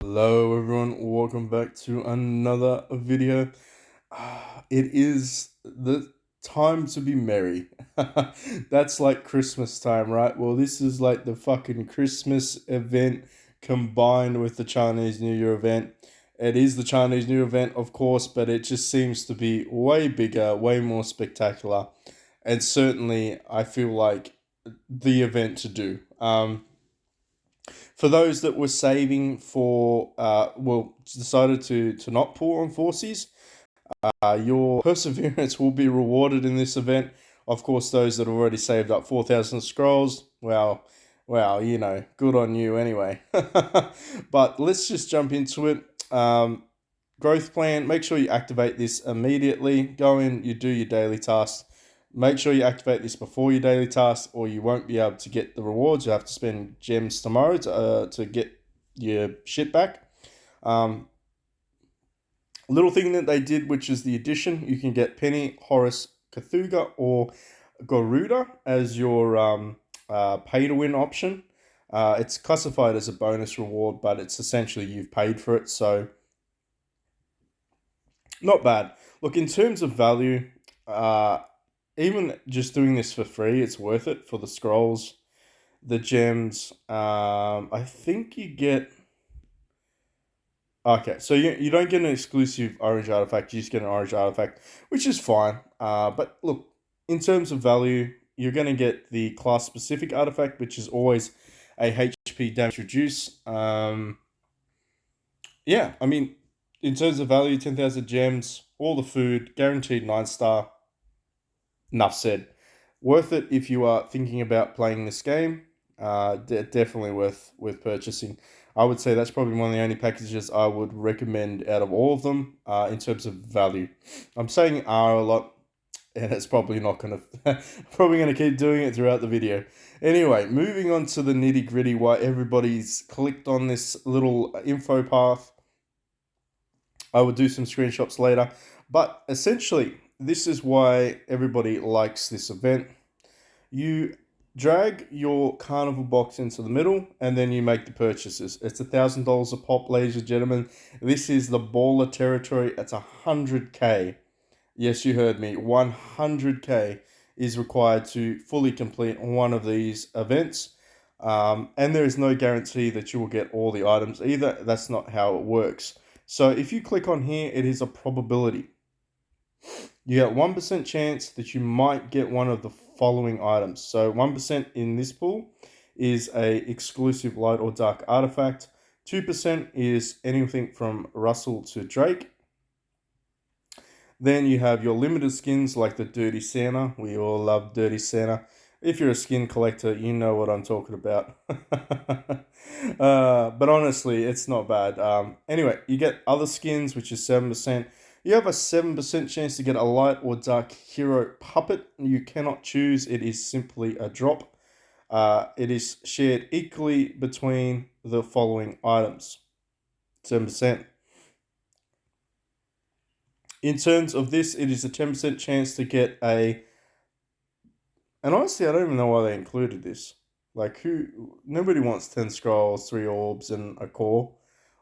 Hello everyone, welcome back to another video. It is the time to be merry. That's like Christmas time, right? Well, this is like the fucking Christmas event combined with the Chinese New Year event. It is the Chinese New Year event, of course, but it just seems to be way bigger, way more spectacular, and certainly I feel like the event to do. For those that were saving for, decided to not pull on forces, your perseverance will be rewarded in this event. Of course, those that have already saved up 4,000 scrolls, well, good on you anyway. But let's just jump into it. Growth plan, make sure you activate this immediately. Go in, you do your daily tasks. Make sure you activate this before your daily task, or you won't be able to get the rewards. You have to spend gems tomorrow to get your shit back. Little thing that they did, which is the addition, you can get Penny, Horace, Cthulhu, or Garuda as your pay to win option. It's classified as a bonus reward, but it's essentially you've paid for it, so not bad. Look, in terms of value, even just doing this for free, it's worth it for the scrolls, the gems. I think you get. Okay, so you don't get an exclusive orange artifact, you just get an orange artifact, which is fine. But look, in terms of value, you're going to get the class specific artifact, which is always a HP damage reduce. Yeah, I mean, in terms of value, 10,000 gems, all the food, guaranteed 9 star. Enough said. Worth it if you are thinking about playing this game. Definitely worth purchasing. I would say that's probably one of the only packages I would recommend out of all of them in terms of value. I'm saying R a lot, and it's probably not gonna probably gonna keep doing it throughout the video. Anyway, moving on to the nitty gritty. Why everybody's clicked on this little info path. I will do some screenshots later, but essentially, this is why everybody likes this event. You drag your carnival box into the middle and then you make the purchases. It's $1,000 a pop, ladies and gentlemen. This is the baller territory. It's 100k. Yes, you heard me. 100k is required to fully complete one of these events. And there is no guarantee that you will get all the items either. That's not how it works. So if you click on here, it is a probability. You get 1% chance that you might get one of the following items. So 1% in this pool is a exclusive light or dark artifact. 2% is anything from Russell to Drake. Then you have your limited skins like the Dirty Santa. We all love Dirty Santa. If you're a skin collector, you know what I'm talking about. But honestly, it's not bad. Anyway, you get other skins, which is 7%. You have a 7% chance to get a light or dark hero puppet. You cannot choose. It is simply a drop. It is shared equally between the following items. 7%. In terms of this, it is a 10% chance to get a... And honestly, I don't even know why they included this. Like, nobody wants 10 scrolls, 3 orbs, and a core.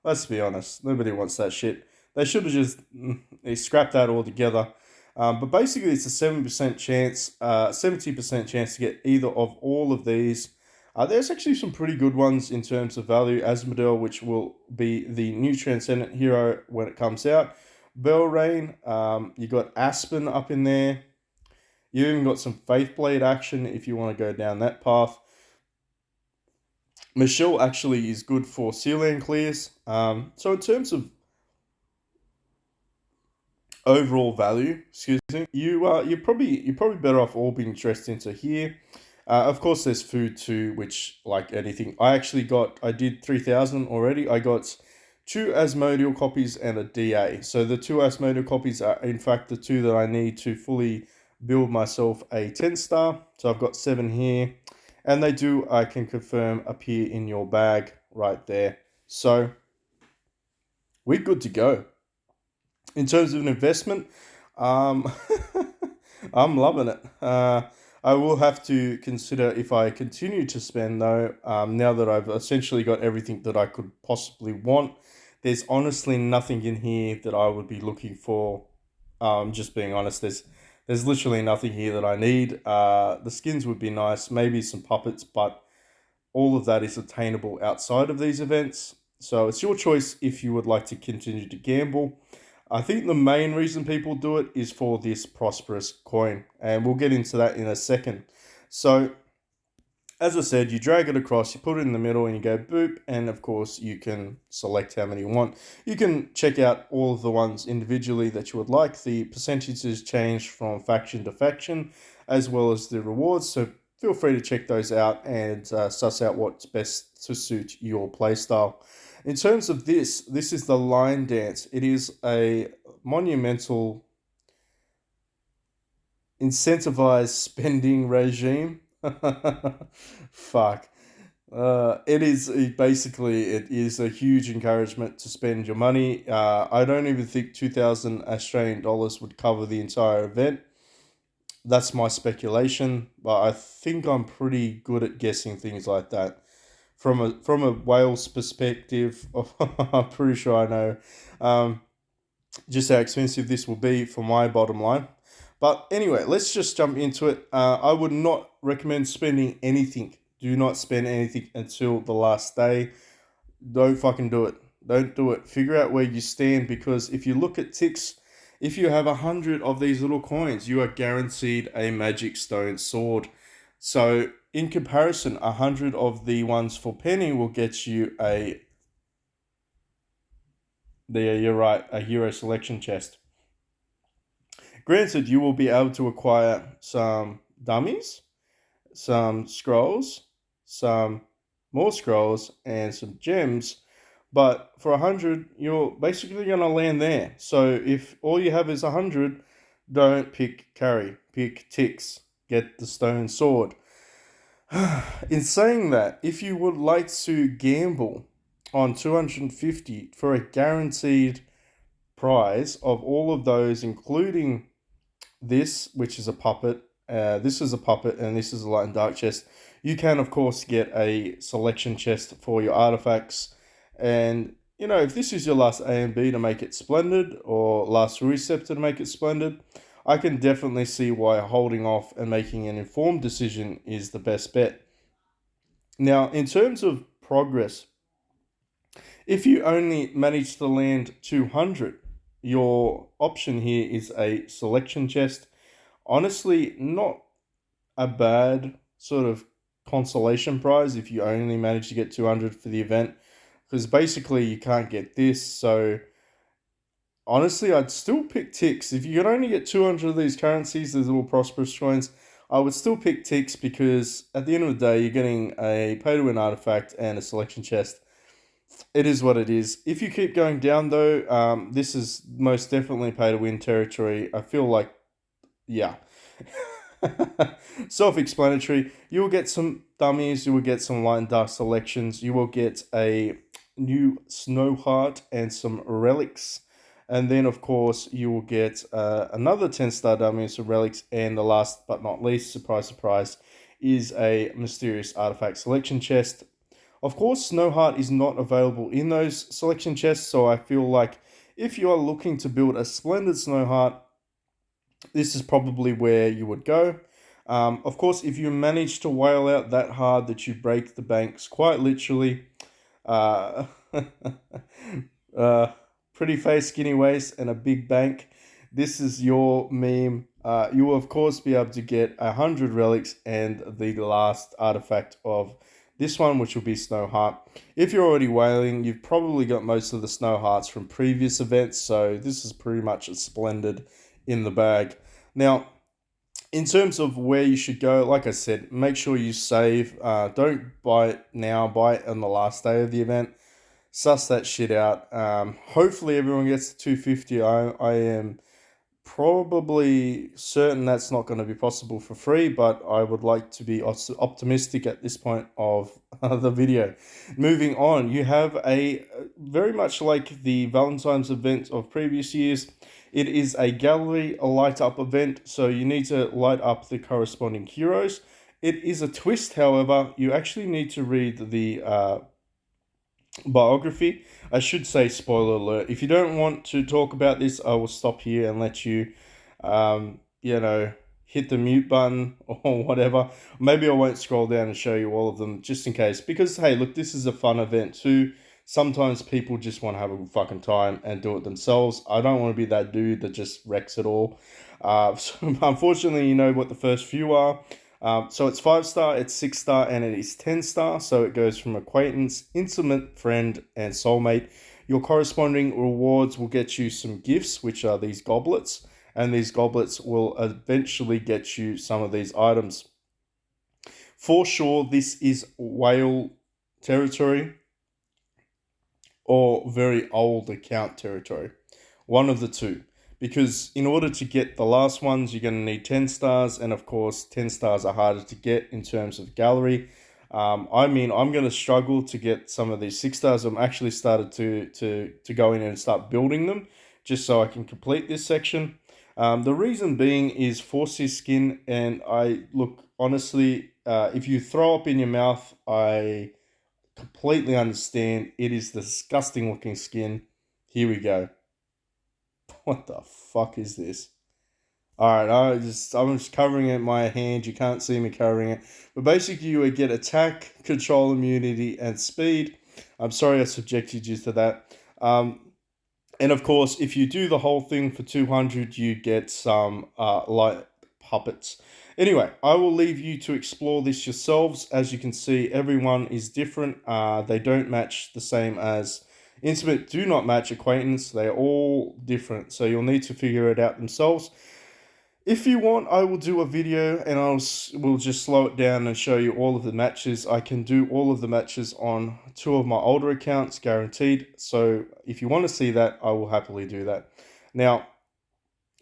Let's be honest. Nobody wants that shit. They should have just they scrapped that altogether. But basically, it's a 7% chance, 70% chance to get either of all of these. There's actually some pretty good ones in terms of value. Asmodel, which will be the new Transcendent hero when it comes out. Belrain, you got Aspen up in there. You even got some Faithblade action if you want to go down that path. Michelle actually is good for Sealand clears. So in terms of overall value, excuse me, you're probably better off all being dressed into here. Of course, there's food too, which like anything. I did 3,000 already. I got 2 Asmodeal copies and a DA. So the 2 Asmodeal copies are in fact the 2 that I need to fully build myself a 10 star. So I've got 7 here. And they do, I can confirm, appear in your bag right there. So we're good to go. In terms of an investment, um, I'm loving it. I will have to consider if I continue to spend though. Now that I've essentially got everything that I could possibly want, there's honestly nothing in here that I would be looking for. Just being honest, there's literally nothing here that I need. The skins would be nice, maybe some puppets, but all of that is attainable outside of these events. So it's your choice if you would like to continue to gamble. I think the main reason people do it is for this prosperous coin, and we'll get into that in a second. So, as I said, you drag it across, you put it in the middle, and you go boop, and of course, you can select how many you want. You can check out all of the ones individually that you would like. The percentages change from faction to faction, as well as the rewards. So, feel free to check those out and suss out what's best to suit your playstyle. In terms of this is the line dance. It is a monumental incentivized spending regime. Fuck. It is a huge encouragement to spend your money. I don't even think 2,000 Australian dollars would cover the entire event. That's my speculation, but I think I'm pretty good at guessing things like that. From a Wales perspective, I'm pretty sure I know just how expensive this will be for my bottom line. But anyway, let's just jump into it. I would not recommend spending anything. Do not spend anything until the last day. Don't fucking do it. Don't do it. Figure out where you stand, because if you look at ticks, if you have 100 of these little coins, you are guaranteed a magic stone sword. So in comparison, 100 of the ones for penny will get you you're right, a hero selection chest. Granted, you will be able to acquire some dummies, some scrolls, some more scrolls, and some gems. But for 100, you're basically going to land there. So if all you have is 100, don't pick carry, pick ticks. Get the stone sword. In saying that, if you would like to gamble on 250 for a guaranteed prize of all of those, including this, which is a puppet, this is a puppet, and this is a light and dark chest. You can, of course, get a selection chest for your artifacts. And, if this is your last A and B to make it splendid, or last receptor to make it splendid, I can definitely see why holding off and making an informed decision is the best bet. Now, in terms of progress, if you only manage to land 200, your option here is a selection chest. Honestly, not a bad sort of consolation prize if you only manage to get 200 for the event, because basically you can't get this. So honestly, I'd still pick ticks. If you could only get 200 of these currencies, these little prosperous coins, I would still pick ticks, because at the end of the day, you're getting a pay to win artifact and a selection chest. It is what it is. If you keep going down though, this is most definitely pay to win territory. I feel like, yeah. Self-explanatory. You will get some dummies, you will get some light and dark selections, you will get a new snow heart and some relics, and then of course you will get another 10-star dummy, some relics, and the last but not least, surprise surprise, is a mysterious artifact selection chest. Of course, snow heart is not available in those selection chests, so I feel like if you are looking to build a splendid snow heart, this is probably where you would go. Of course, if you manage to whale out that hard that you break the banks, quite literally, uh, uh, pretty face, skinny waist, and a big bank, this is your meme. You will, of course, be able to get 100 relics and the last artifact of this one, which will be Snow Heart. If you're already whaling, you've probably got most of the Snow Hearts from previous events, so this is pretty much a splendid in the bag. Now, in terms of where you should go, like I said, make sure you save. Don't buy it now, buy it on the last day of the event. Suss that shit out. Hopefully everyone gets to 250. I am probably certain that's not going to be possible for free, but I would like to be optimistic at this point of the video. Moving on, you have a very much like the Valentine's event of previous years. It is a gallery a light up event, so you need to light up the corresponding heroes. It is a twist, however. You actually need to read the biography. I should say, spoiler alert. If you don't want to talk about this, I will stop here and let you, you know, hit the mute button or whatever. Maybe I won't scroll down and show you all of them just in case. Because, hey, look, this is a fun event too. Sometimes people just want to have a fucking time and do it themselves. I don't want to be that dude that just wrecks it all. So unfortunately, you know what the first few are. So it's 5-star, it's 6-star, and it is 10-star. So it goes from acquaintance, intimate friend, and soulmate. Your corresponding rewards will get you some gifts, which are these goblets, and these goblets will eventually get you some of these items. For sure, this is whale territory or very old account territory. One of the two. Because in order to get the last ones, you're going to need 10 stars. And of course, 10 stars are harder to get in terms of gallery. I mean, I'm going to struggle to get some of these 6 stars. I'm actually started to go in and start building them just so I can complete this section. The reason being is Force's skin. And I look, honestly, if you throw up in your mouth, I completely understand. It is disgusting looking skin. Here we go. What the fuck is this? Alright, I'm just covering it in my hand. You can't see me covering it. But basically you would get attack, control, immunity, and speed. I'm sorry I subjected you to that. And of course, if you do the whole thing for 200, you get some light puppets. Anyway, I will leave you to explore this yourselves. As you can see, everyone is different. They don't match the same as intimate, do not match acquaintance. They're all different. So you'll need to figure it out themselves. If you want, I will do a video and we'll just slow it down and show you all of the matches. I can do all of the matches on 2 of my older accounts, guaranteed. So if you want to see that, I will happily do that. Now,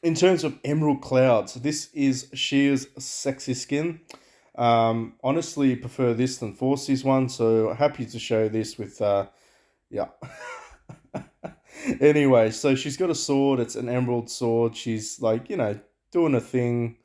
in terms of Emerald Clouds, this is Sheer's sexy skin. Honestly, prefer this than Force's one, so happy to show this with, yeah. Anyway, so she's got a sword. It's an emerald sword. She's like, doing a thing,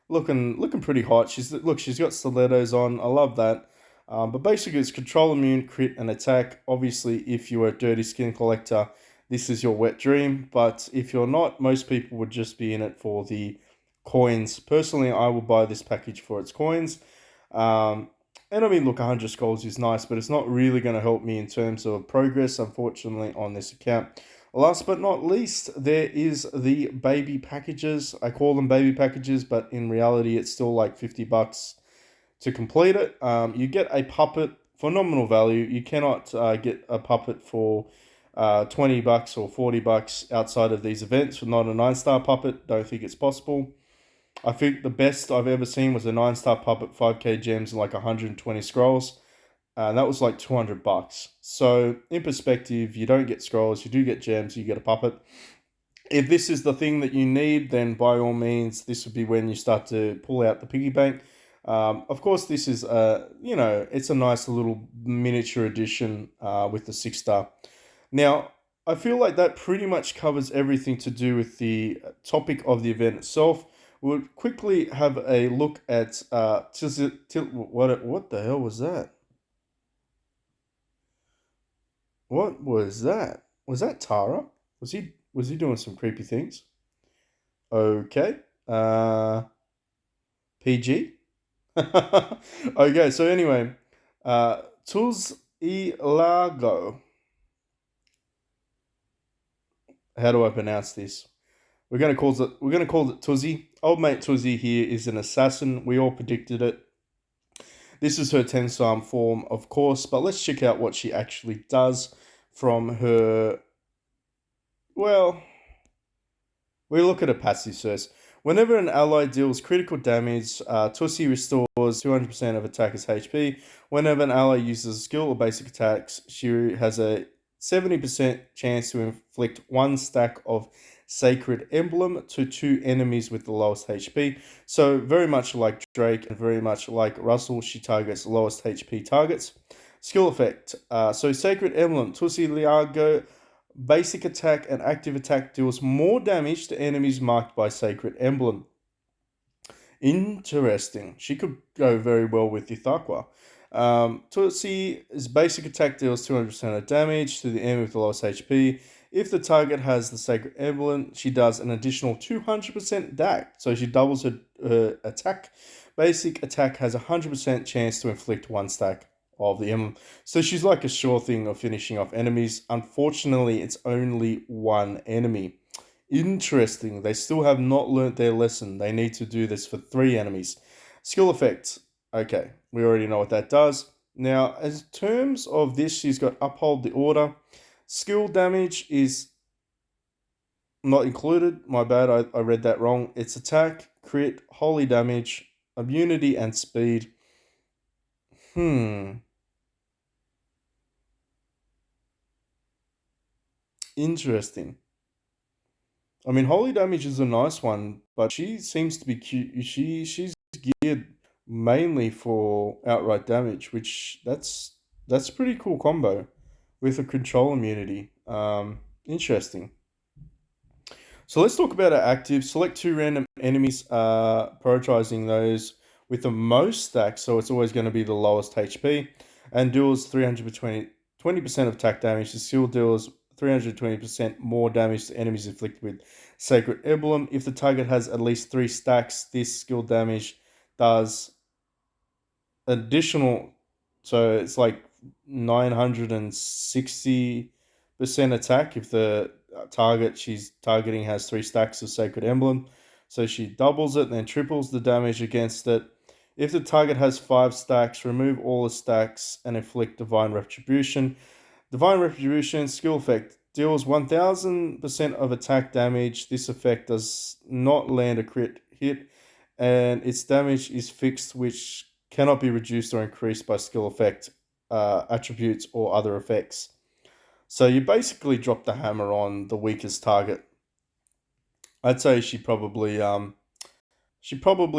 looking pretty hot. She's got stilettos on. I love that. But basically, it's control, immune, crit, and attack. Obviously, if you're a dirty skin collector, this is your wet dream. But if you're not, most people would just be in it for the coins. Personally, I will buy this package for its coins. And I mean, look, 100 scrolls is nice, but it's not really going to help me in terms of progress, unfortunately, on this account. Last but not least, there is the baby packages. I call them baby packages, but in reality, it's still like $50 to complete it. You get a puppet for nominal value. You cannot get a puppet for $20 or $40 outside of these events. Not a 9-star puppet. Don't think it's possible. I think the best I've ever seen was a 9-star puppet, 5k gems, and like 120 scrolls. That was like $200. So in perspective, you don't get scrolls, you do get gems, you get a puppet. If this is the thing that you need, then by all means, this would be when you start to pull out the piggy bank. Of course, this is it's a nice little miniature edition with the 6-star. Now, I feel like that pretty much covers everything to do with the topic of the event itself. We'll quickly have a look at what the hell was that? What was that? Was that Tara? Was he doing some creepy things? Okay. PG. Okay, so anyway, Tussi Lago. How do I pronounce this? We're gonna call it Twizzy. Old mate Twizzy here is an assassin. We all predicted it. This is her 10-star form, of course, but let's check out what she actually does from her. Well, we look at a passive first. Whenever an ally deals critical damage, Tussi restores 200% of attacker's HP. Whenever an ally uses a skill or basic attacks, she has a 70% chance to inflict 1 stack of Sacred Emblem to 2 enemies with the lowest HP. So very much like Drake and very much like Russell, she targets lowest HP targets. Skill effect. So Sacred Emblem, Tussi Green, basic attack and active attack deals more damage to enemies marked by Sacred Emblem. Interesting. She could go very well with Ithaqua. Tutsi's basic attack deals 200% of damage to the enemy with the lowest HP. If the target has the Sacred Emblem, she does an additional 200% DAC. So she doubles her attack. Basic attack has a 100% chance to inflict 1 stack of the emblem. So she's like a sure thing of finishing off enemies. Unfortunately, it's only 1 enemy. Interesting. They still have not learnt their lesson. They need to do this for 3 enemies. Skill effects. Okay, we already know what that does. Now, as terms of this, she's got Uphold the Order. Skill damage is not included. My bad, I read that wrong. It's attack, crit, holy damage, immunity, and speed. Interesting. I mean, holy damage is a nice one, but she seems to be cute. She's geared mainly for outright damage, which that's a pretty cool combo with a control immunity. Interesting. So let's talk about our active. Select 2 random enemies, prioritizing those with the most stacks. So it's always going to be the lowest HP, and deals 20% of attack damage. The skill deals 320% more damage to enemies inflicted with Sacred Emblem. If the target has at least 3 stacks, this skill damage does additional. So it's like 960% attack if the target she's targeting has 3 stacks of Sacred Emblem. So she doubles it and then triples the damage against it. If the target has 5 stacks, remove all the stacks and inflict Divine Retribution. Divine Retribution skill effect deals 1000% of attack damage. This effect does not land a crit hit, and its damage is fixed, which cannot be reduced or increased by skill effect, attributes, or other effects. So you basically drop the hammer on the weakest target. I'd say she probably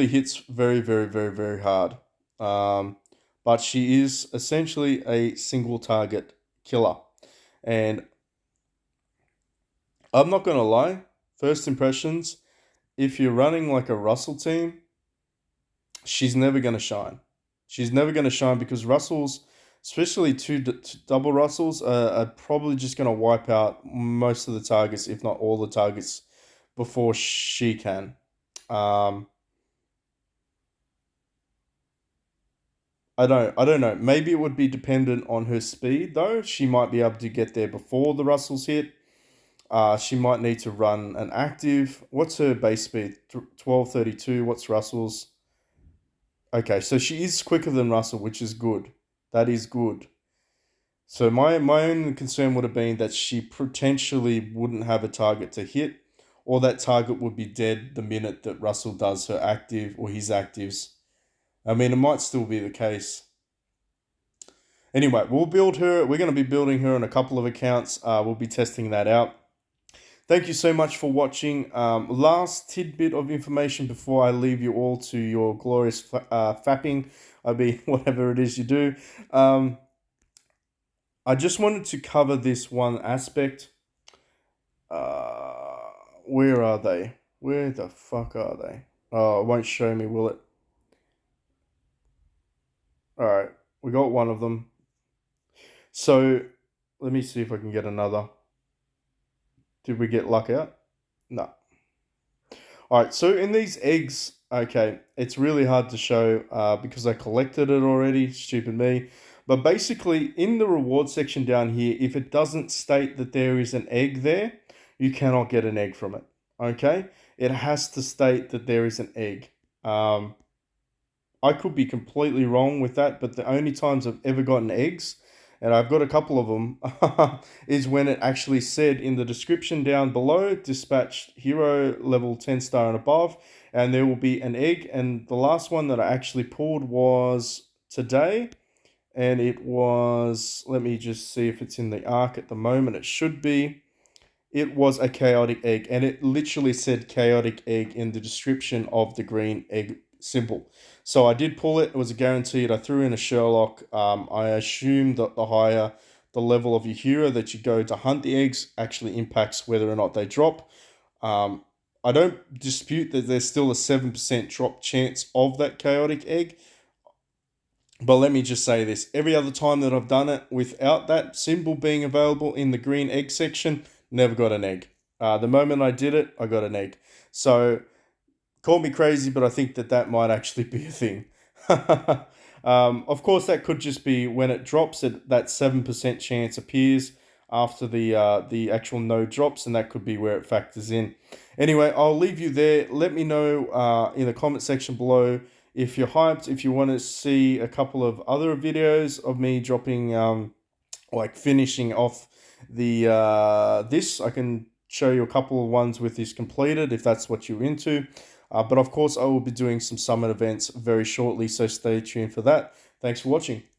hits very, very, very, very hard. But she is essentially a single target killer. And I'm not gonna lie, first impressions, if you're running like a Russell team, she's never gonna shine. She's never gonna shine because Russells, especially double Russells, are probably just gonna wipe out most of the targets, if not all the targets, before she can. Um, I don't know. Maybe it would be dependent on her speed though. She might be able to get there before the Russells hit. She might need to run an active. What's her base speed? 1232. What's Russell's? Okay, so she is quicker than Russell, which is good. That is good. So my only concern would have been that she potentially wouldn't have a target to hit, or that target would be dead the minute that Russell does her active or his actives. I mean, it might still be the case. Anyway, we'll build her. We're going to be building her on a couple of accounts. We'll be testing that out. Thank you so much for watching. Last tidbit of information before I leave you all to your glorious fapping. I mean, whatever it is you do. I just wanted to cover this one aspect. Where are they? Where the fuck are they? Oh, it won't show me, will it? Alright, we got one of them. So, let me see if I can get another. Did we get luck out? No. Alright, so in these eggs, okay, it's really hard to show because I collected it already, stupid me. But basically, in the reward section down here, if it doesn't state that there is an egg there, you cannot get an egg from it. Okay? It has to state that there is an egg. I could be completely wrong with that, but the only times I've ever gotten eggs, and I've got a couple of them, is when it actually said in the description down below, dispatched hero level 10 star and above, and there will be an egg. And the last one that I actually pulled was today. and it was, let me just see if it's in the arc at the moment. It should be. It was a chaotic egg, and it literally said chaotic egg in the description of the green egg symbol. So I did pull it. It was a guaranteed. I threw in a Sherlock. I assume that the higher the level of your hero that you go to hunt the eggs actually impacts whether or not they drop. Um, I don't dispute that there's still a 7% drop chance of that chaotic egg. But let me just say this, every other time that I've done it without that symbol being available in the green egg section, never got an egg. The moment I did it, I got an egg. So call me crazy, but I think that that might actually be a thing. Of course, that could just be when it drops, that 7% chance appears after the actual node drops, and that could be where it factors in. Anyway, I'll leave you there. Let me know in the comment section below if you're hyped, if you want to see a couple of other videos of me dropping, like finishing off the this. I can show you a couple of ones with this completed if that's what you're into. But of course, I will be doing some summit events very shortly, so stay tuned for that. Thanks for watching.